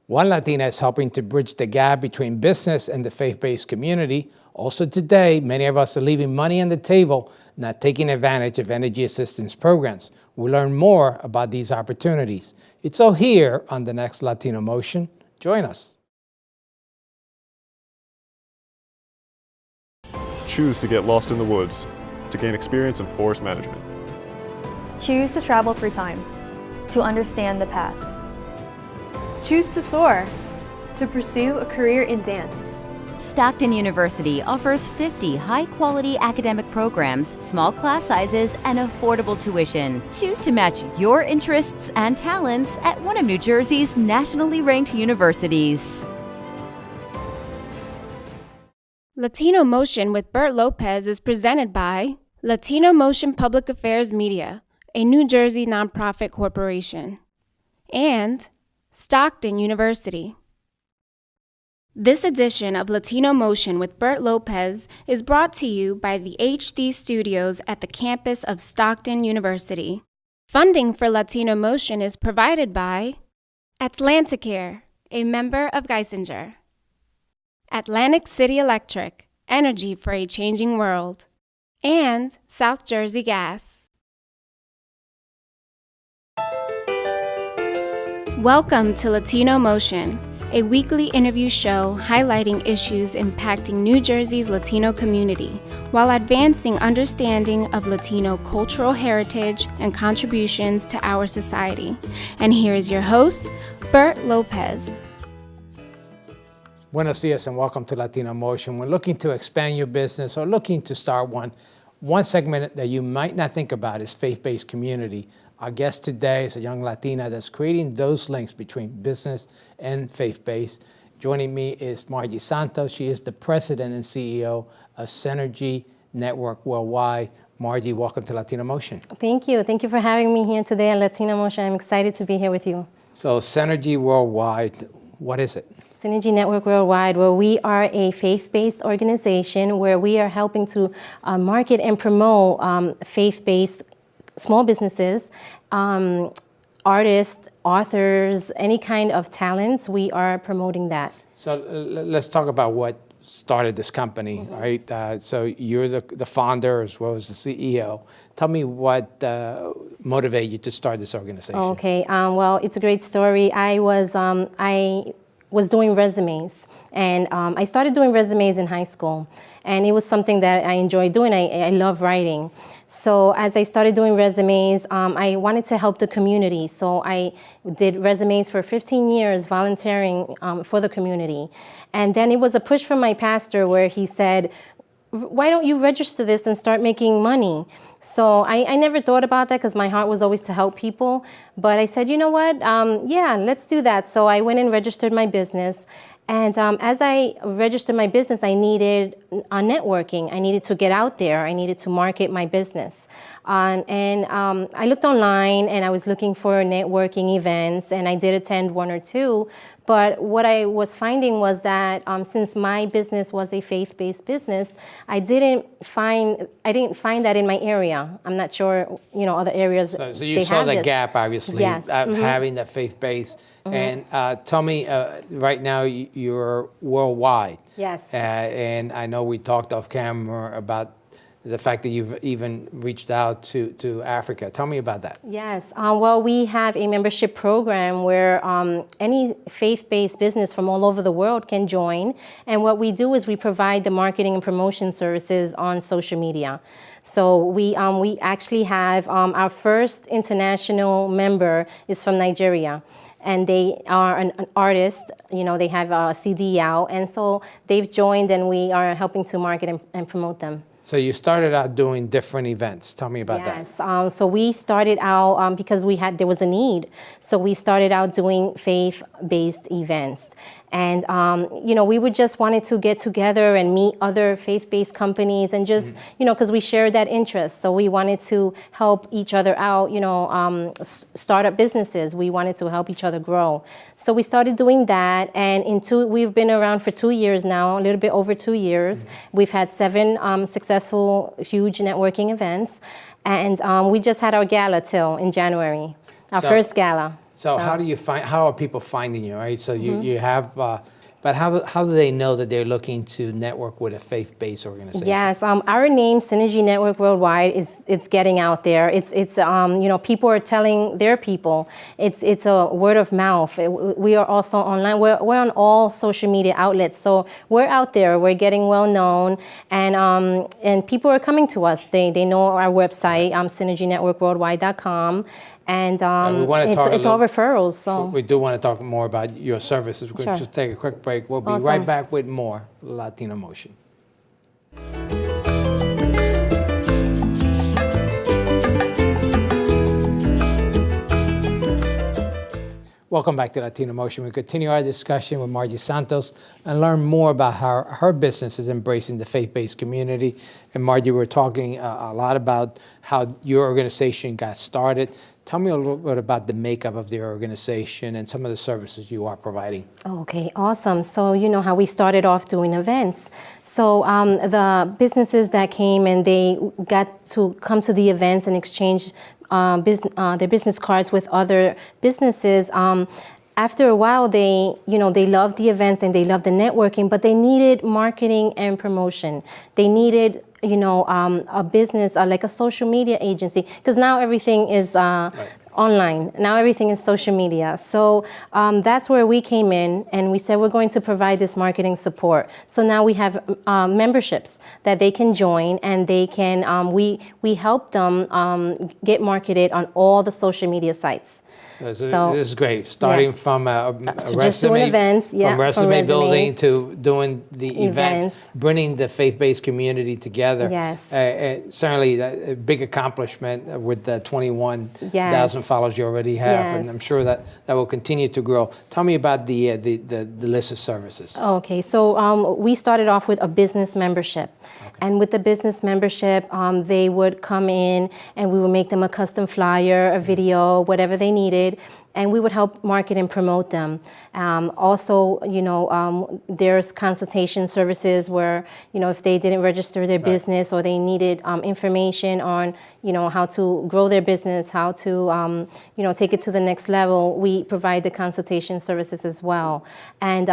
One Latina is helping to bridge the gap between business and the faith-based community. Also today, many of us are leaving money on the table, not taking advantage of energy assistance programs. We'll learn more about these opportunities. It's all here on the next Latino Motion. Join us. Choose to get lost in the woods to gain experience in forest management. Choose to travel through time to understand the past. Choose to soar to pursue a career in dance. Stockton University offers 50 high-quality academic programs, small class sizes, and affordable tuition. Choose to match your interests and talents at one of New Jersey's nationally ranked universities. Latino Motion with Bert Lopez is presented by Latino Motion Public Affairs Media, a New Jersey nonprofit corporation, and Stockton University. This edition of Latino Motion with Bert Lopez is brought to you by the HD Studios at the campus of Stockton University. Funding for Latino Motion is provided by Atlanticare, a member of Geisinger. Atlantic City Electric, energy for a changing world, and South Jersey Gas. Welcome to Latino Motion, a weekly interview show highlighting issues impacting New Jersey's Latino community while advancing understanding of Latino cultural heritage and contributions to our society. And here is your host, Bert Lopez. Buenos dias and welcome to Latino Motion. We're looking to expand your business or looking to start one. One segment that you might not think about is faith-based community. Our guest today is a young Latina that's creating those links between business and faith-based. Joining me is Margie Santos. She is the president and CEO of Synergy Network Worldwide. Margie, welcome to Latino Motion. Thank you. Thank you for having me here today at Latino Motion. I'm excited to be here with you. So Synergy Worldwide, what is it? Synergy Network Worldwide, where we are a faith-based organization where we are helping to market and promote faith-based small businesses, artists, authors, any kind of talents. We are promoting that. So let's talk about what started this company, right? So you're the founder as well as the CEO. Tell me what motivated you to start this organization. Okay, well, it's a great story. I was doing resumes, and I started doing resumes in high school, and it was something that I enjoyed doing. I love writing. So as I started doing resumes, I wanted to help the community. So I did resumes for 15 years, volunteering for the community. And then it was a push from my pastor where he said, why don't you register this and start making money? So I never thought about that because my heart was always to help people. But I said, you know what? Yeah, let's do that. So I went and registered my business. And as I registered my business, I needed networking. I needed to get out there. I needed to market my business. And I looked online and I was looking for networking events, and I did attend one or two. But what I was finding was that since my business was a faith-based business, I didn't find that in my area. I'm not sure, other areas. So you saw the gap, obviously, yes. of having that faith-based. And tell me, right now you're worldwide. Yes. And I know we talked off camera about the fact that you've even reached out to Africa. Tell me about that. Yes. Well, we have a membership program where any faith-based business from all over the world can join. And what we do is we provide the marketing and promotion services on social media. So we actually have our first international member is from Nigeria. And they are an artist, they have a CD out. And so they've joined, and we are helping to market and promote them. So you started out doing different events. Tell me about that. Yes. So we started out because there was a need. So we started out doing faith-based events. And, we would just wanted to get together and meet other faith-based companies and just, because we shared that interest. So we wanted to help each other out, start up businesses. We wanted to help each other grow. So we started doing that. And we've been around for 2 years now, a little bit over 2 years. We've had 7 successful, huge networking events. And we just had our gala in January, our first gala. So how do you find? How are people finding you? Right. So you have. But how do they know that they're looking to network with a faith-based organization? Yes, our name, Synergy Network Worldwide, it's getting out there. It's people are telling their people. It's a word of mouth. We are also online. We're on all social media outlets, so we're out there. We're getting well known, and people are coming to us. They know our website, synergynetworkworldwide.com. And it's all referrals. So we do want to talk more about your services. We're going to just take a quick break. We'll be right back with more Latino Motion. Welcome back to Latino Motion. We continue our discussion with Margie Santos and learn more about how her business is embracing the faith-based community. And Margie, we're talking a lot about how your organization got started. Tell me a little bit about the makeup of the organization and some of the services you are providing. Okay, awesome. So you know how we started off doing events. So the businesses that came and they got to come to the events and exchange their business cards with other businesses. After a while, they loved the events and they loved the networking, but they needed marketing and promotion. They needed a business like a social media agency, because now everything is online. Now everything is social media. So that's where we came in and we said we're going to provide this marketing support. So now we have memberships that they can join, and they can we help them get marketed on all the social media sites. So this is great. Starting from a just doing events, from resume building to doing the events, bringing the faith-based community together. Yes. Certainly a big accomplishment with the 21,000 followers you already have, and I'm sure that will continue to grow. Tell me about the list of services. Okay, so we started off with a business membership. Okay. And with the business membership, they would come in and we would make them a custom flyer, a video, whatever they needed, and we would help market and promote them. Also, there's consultation services where, if they didn't register their business or they needed information on, how to grow their business, how to, take it to the next level, we provide the consultation services as well. And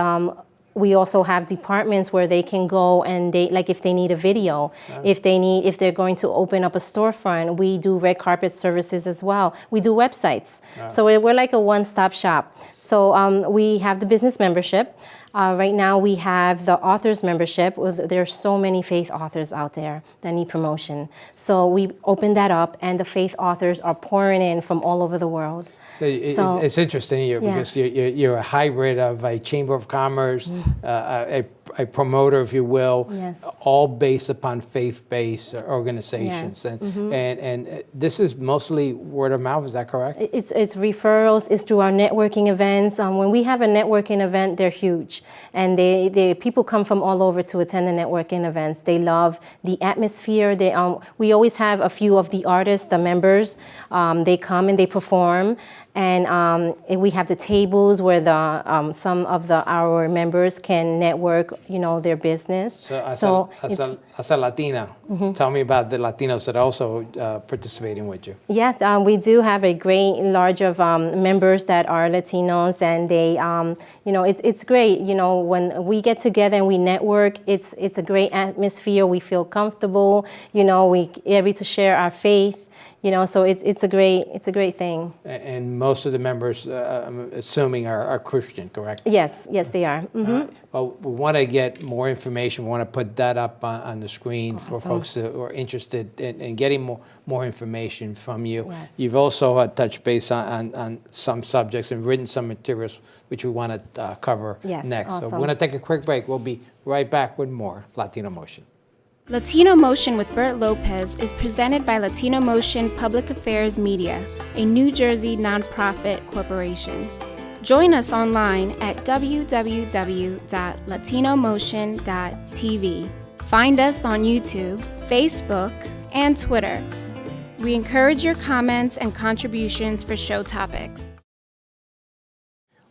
we also have departments where they can go and if they need a video, if they're going to open up a storefront, we do red carpet services as well. We do websites. So we're like a one-stop shop. So we have the business membership. Right now we have the authors membership. There's so many faith authors out there that need promotion. So we opened that up, and the faith authors are pouring in from all over the world. So it's interesting because you're a hybrid of a chamber of commerce, a promoter, if you will, all based upon faith-based organizations. Yes. And this is mostly word of mouth, is that correct? It's referrals, it's through our networking events. When we have a networking event, they're huge. And people come from all over to attend the networking events. They love the atmosphere. We always have a few of the artists, the members, they come and they perform. And we have the tables where some of our members can network, their business. So as a Latina, tell me about the Latinos that are also participating with you. Yes, we do have a great large of members that are Latinos, and they, it's great. When we get together and we network, it's a great atmosphere. We feel comfortable. We able to share our faith. So it's a great thing. And most of the members, I'm assuming, are Christian, correct? Yes, they are. Well, we want to get more information. We want to put that up on the screen for folks who are interested in getting more information from you. Yes. You've also touched base on some subjects and written some materials which we want to cover next. Awesome. So we're going to take a quick break. We'll be right back with more Latino Motion. Latino Motion with Bert Lopez is presented by Latino Motion Public Affairs Media, a New Jersey nonprofit corporation. Join us online at www.latinomotion.tv. Find us on YouTube, Facebook, and Twitter. We encourage your comments and contributions for show topics.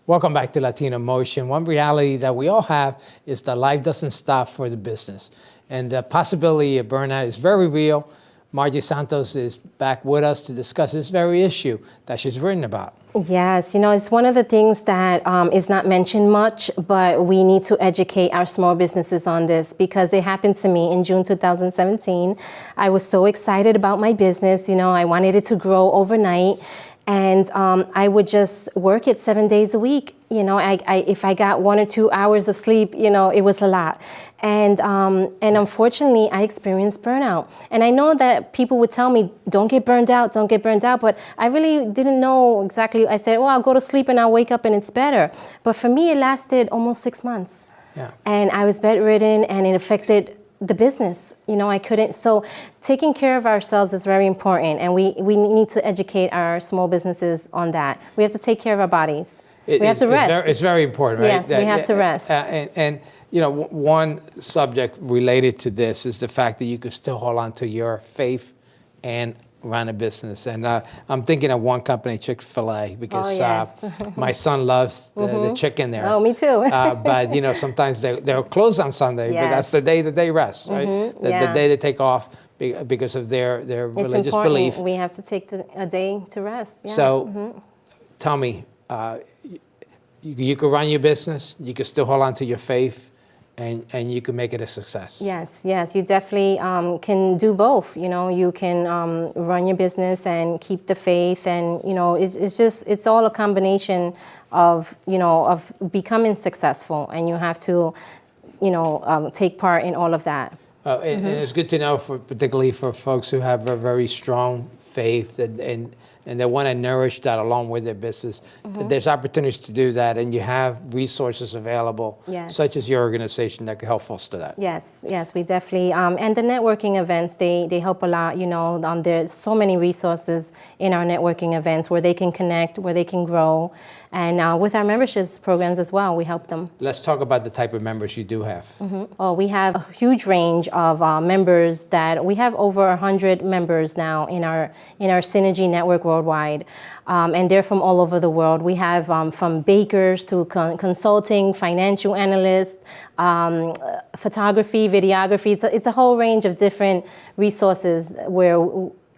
Welcome back to Latino Motion. One reality that we all have is that life doesn't stop for the business. And the possibility of burnout is very real. Margie Santos is back with us to discuss this very issue that she's written about. Yes, it's one of the things that is not mentioned much, but we need to educate our small businesses on this because it happened to me in June 2017. I was so excited about my business, I wanted it to grow overnight. And I would just work it 7 days a week. If I got 1 or 2 hours of sleep, it was a lot. And unfortunately, I experienced burnout. And I know that people would tell me, don't get burned out, don't get burned out. But I really didn't know exactly. I said, I'll go to sleep and I'll wake up and it's better. But for me, it lasted almost 6 months. Yeah. And I was bedridden and it affected the business. I couldn't. So taking care of ourselves is very important. And we need to educate our small businesses on that. We have to take care of our bodies. We have to rest. It's very important, right? Yes, we have to rest. And one subject related to this is the fact that you can still hold on to your faith and run a business. And I'm thinking of one company, Chick-fil-A, because my son loves the chicken there. Oh, me too. But sometimes they're closed on Sunday, but that's the day that they rest, right? The day they take off because of their religious belief. We have to take a day to rest. Yeah. So tell me, you can run your business, you can still hold on to your faith, and you can make it a success. Yes, you definitely can do both. You can run your business and keep the faith, and it's all a combination of of becoming successful, and you have to take part in all of that. And it's good to know, particularly for folks who have a very strong faith and they want to nourish that along with their business. There's opportunities to do that, and you have resources available, such as your organization, that can help foster that. Yes, we definitely, and the networking events, they help a lot. There's so many resources in our networking events where they can connect, where they can grow, and with our memberships programs as well, we help them. Let's talk about the type of members you do have. Oh, we have a huge range of members. That we have over 100 members now in our Synergy network worldwide, and they're from all over the world. We have from bakers to consulting, financial analysts, photography, videography. It's a whole range of different resources where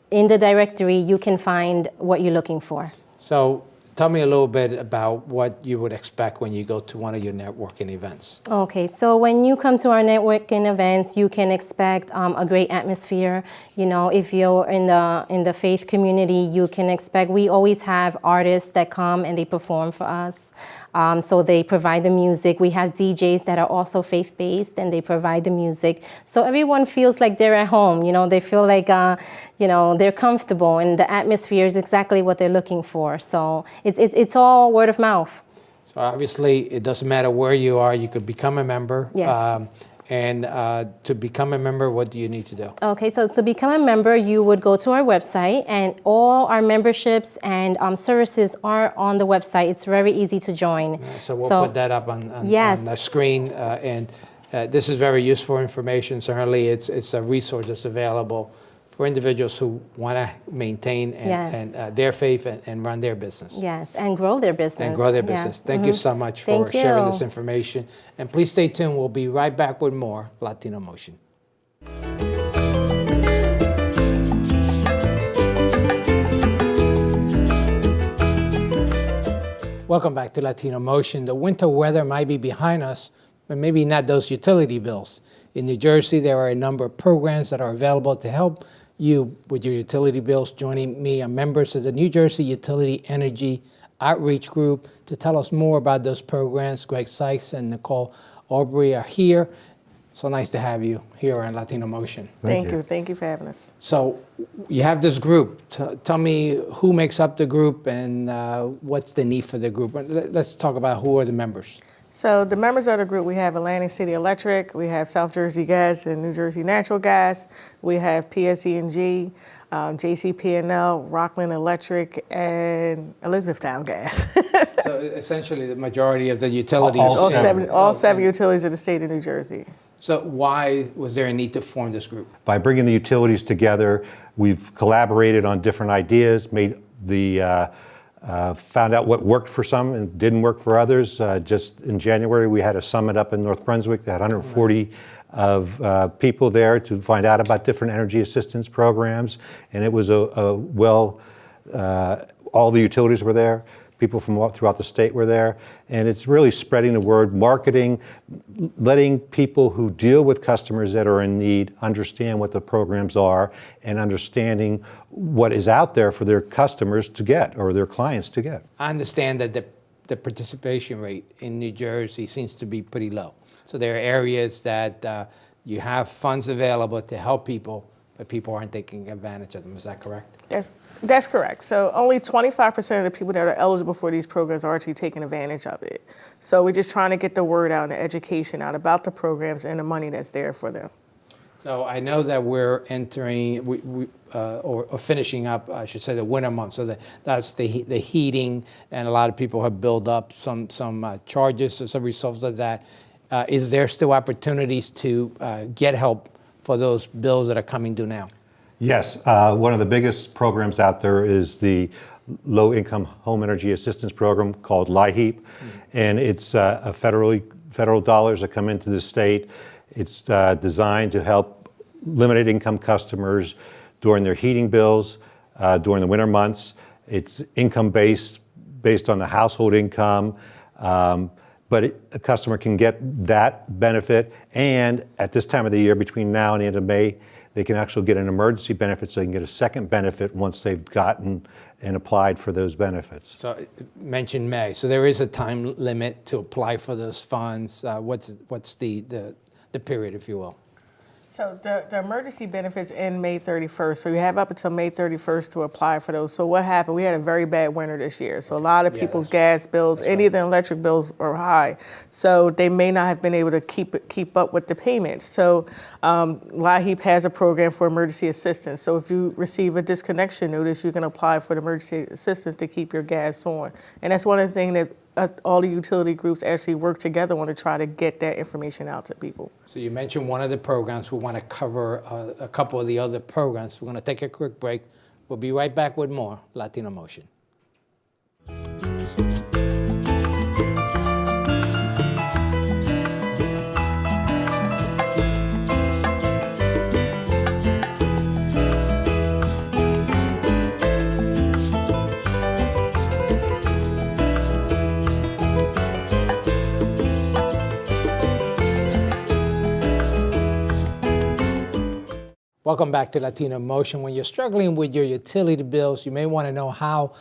in the directory you can find what you're looking for. So tell me a little bit about what you would expect when you go to one of your networking events. Okay, so when you come to our networking events, you can expect a great atmosphere. If you're in the faith community, you can expect, we always have artists that come and they perform for us. So they provide the music. We have DJs that are also faith-based, and they provide the music. So everyone feels like they're at home. They feel like they're comfortable, and the atmosphere is exactly what they're looking for. So it's all word of mouth. So obviously, it doesn't matter where you are. You could become a member. Yes. And to become a member, what do you need to do? Okay, so to become a member, you would go to our website, and all our memberships and services are on the website. It's very easy to join. So we'll put that up on the screen. And this is very useful information. Certainly, it's a resource that's available for individuals who want to maintain and their faith and run their business. Yes, and grow their business. Thank you so much for sharing this information. And please stay tuned. We'll be right back with more Latino Motion. Welcome back to Latino Motion. The winter weather might be behind us, but maybe not those utility bills. In New Jersey, there are a number of programs that are available to help you with your utility bills. Joining me are members of the New Jersey Utility Energy Outreach Group. To tell us more about those programs, Greg Sykes and Nicole Aubrey are here. So nice to have you here on Latino Motion. Thank you. Thank you for having us. So you have this group. Tell me who makes up the group and what's the need for the group. Let's talk about who are the members. So the members of the group, we have Atlantic City Electric, we have South Jersey Gas and New Jersey Natural Gas, we have PSE&G, JCP&L, Rockland Electric, and Elizabethtown Gas. So essentially the majority of the utilities. All seven utilities of the state of New Jersey. So why was there a need to form this group? By bringing the utilities together, we've collaborated on different ideas, made the found out what worked for some and didn't work for others. Just in January, we had a summit up in North Brunswick that had 140 of people there to find out about different energy assistance programs. And it was all the utilities were there. People from all throughout the state were there. And it's really spreading the word, marketing, letting people who deal with customers that are in need understand what the programs are and understanding what is out there for their customers to get or their clients to get. I understand that the participation rate in New Jersey seems to be pretty low. So there are areas that you have funds available to help people, but people aren't taking advantage of them. Is that correct? That's correct. So only 25% of the people that are eligible for these programs are actually taking advantage of it. So we're just trying to get the word out and the education out about the programs and the money that's there for them. So I know that we're entering, or finishing up, I should say, the winter months. So that's the heating, and a lot of people have built up some charges as a result of that. Is there still opportunities to get help for those bills that are coming due now? Yes, one of the biggest programs out there is the Low-Income Home Energy Assistance Program called LIHEAP, and it's federal dollars that come into the state. It's designed to help limited income customers during their heating bills during the winter months. It's income based on the household income, but a customer can get that benefit, and at this time of the year, between now and the end of May, they can actually get an emergency benefit, so they can get a second benefit once they've gotten and applied for those benefits. So mention May. So there is a time limit to apply for those funds. What's the period, if you will? So the emergency benefits end May 31st. So you have up until May 31st to apply for those. So what happened? We had a very bad winter this year. So a lot of people's gas bills, any of the electric bills are high. So they may not have been able to keep up with the payments. So LIHEAP has a program for emergency assistance. So if you receive a disconnection notice, you can apply for the emergency assistance to keep your gas on. And that's one of the things that all the utility groups actually work together on to try to get that information out to people. So you mentioned one of the programs. We want to cover a couple of the other programs. We're going to take a quick break. We'll be right back with more Latino Motion. Welcome back to Latino Motion. When you're struggling with your utility bills, you may want to know how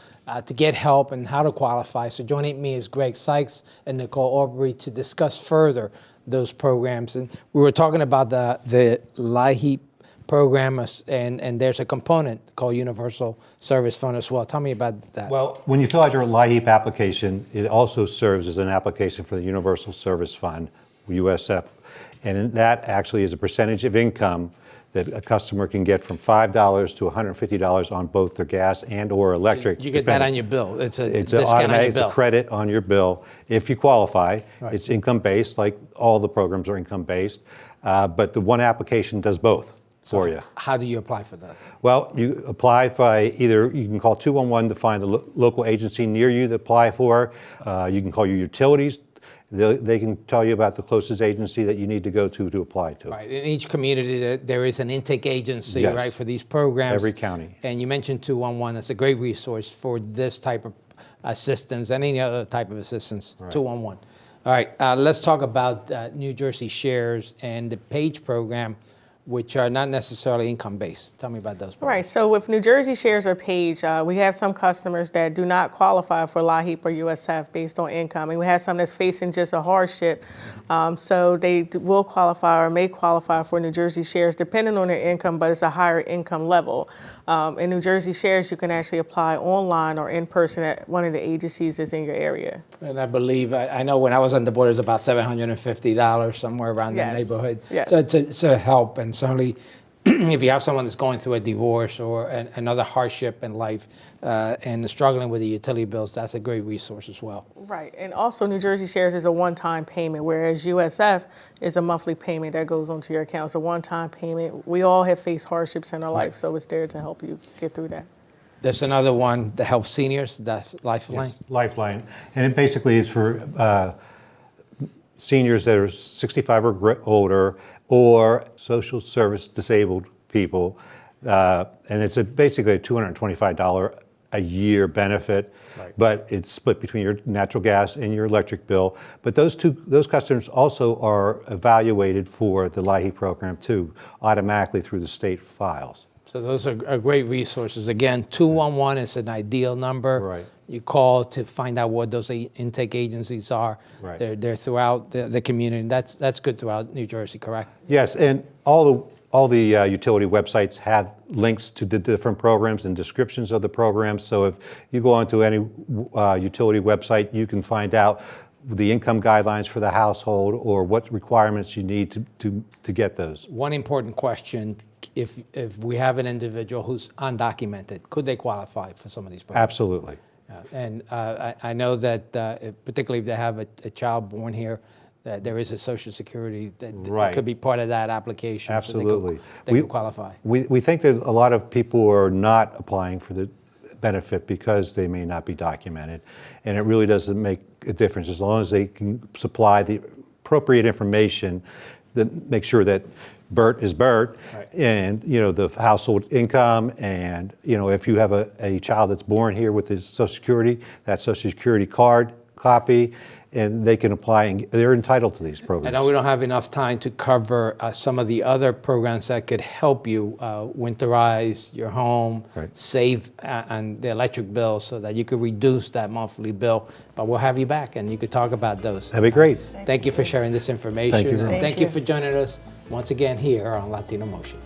to get help and how to qualify. So joining me is Greg Sykes and Nicole Aubrey to discuss further those programs. And we were talking about the LIHEAP program, and there's a component called Universal Service Fund as well. Tell me about that. Well, when you fill out your LIHEAP application, it also serves as an application for the Universal Service Fund, USF. And that actually is a percentage of income that a customer can get from $5 to $150 on both their gas and or electric. So you get that on your bill. It's a it's discount on your it's bill. a credit on your bill if you qualify. Right. It's income based, like all the programs are income based, but the one application does both for you. How do you apply for that? Well, you apply by either, you can call 211 to find the local agency near you to apply for. You can call your utilities. They can tell you about the closest agency that you need to go to apply to. Right. In each community, there is an intake agency, Yes. right, for these programs. Every county. And you mentioned 211. That's a great resource for this type of assistance and any other type of assistance. Right. 211. All right. Let's talk about New Jersey Shares and the PAGE program, which are not necessarily income-based. Tell me about those programs. Right, so with New Jersey Shares or PAGE, we have some customers that do not qualify for LIHEAP or USF based on income, and we have some that's facing just a hardship. So they will qualify or may qualify for New Jersey Shares depending on their income, but it's a higher income level. In New Jersey Shares, you can actually apply online or in person at one of the agencies that's in your area. And I believe, I know when I was on the board, it was about $750, somewhere around that neighborhood. Yes. So it's a help, and certainly if you have someone that's going through a divorce or another hardship in life and struggling with the utility bills, that's a great resource as well. Right, and also New Jersey Shares is a one-time payment, whereas USF is a monthly payment that goes onto your account. It's a one-time payment. We all have faced hardships in our life, so it's there to help you get through that. There's another one that helps seniors, that's Lifeline. Yes, Lifeline. And it basically is for seniors that are 65 or older or social service disabled people. And it's basically a $225 a year benefit, but it's split between your natural gas and your electric bill. But those customers also are evaluated for the LIHEAP program too, automatically through the state files. So those are great resources. Again, 211 is an ideal number. Right. You call to find out what those intake agencies are. Right. They're throughout the community. That's good throughout New Jersey, correct? Yes, and all the utility websites have links to the different programs and descriptions of the programs. So if you go onto any utility website, you can find out the income guidelines for the household or what requirements you need to get those. One important question, if we have an individual who's undocumented, could they qualify for some of these programs? Absolutely. And I know that particularly if they have a child born here, that there is a Social Security that Right. could be part of that application. Absolutely. So they could qualify. We think that a lot of people are not applying for the benefit because they may not be documented. And it really doesn't make a difference as long as they can supply the appropriate information that make sure that Bert is Bert, Right. and the household income, and if you have a child that's born here with his Social Security, that Social Security card copy, and they can apply and they're entitled to these I programs. know we don't have enough time to cover some of the other programs that could help you winterize your home, Right. save on the electric bill so that you could reduce that monthly bill. But we'll have you back and you could talk about those. That'd be great. Thank you for sharing this information. Thank you very and much. thank you for joining us once again here on Latino Motion.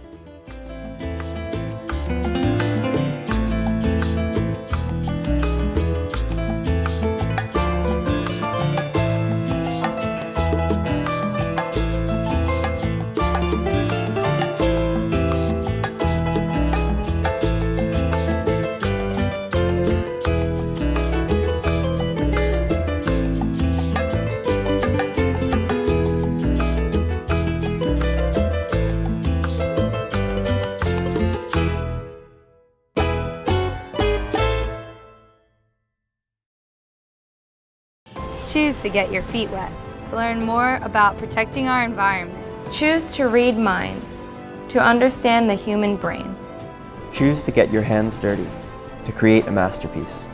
Choose to get your feet wet, to learn more about protecting our environment. Choose to read minds, to understand the human brain. Choose to get your hands dirty, to create a masterpiece.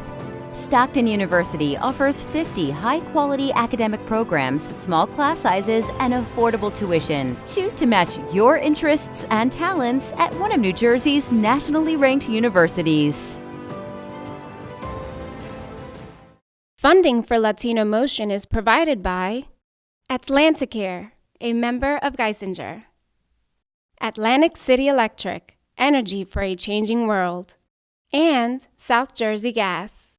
Stockton University offers 50 high-quality academic programs, small class sizes, and affordable tuition. Choose to match your interests and talents at one of New Jersey's nationally ranked universities. Funding for Latino Motion is provided by Atlanticare, a member of Geisinger. Atlantic City Electric, energy for a changing world. And South Jersey Gas.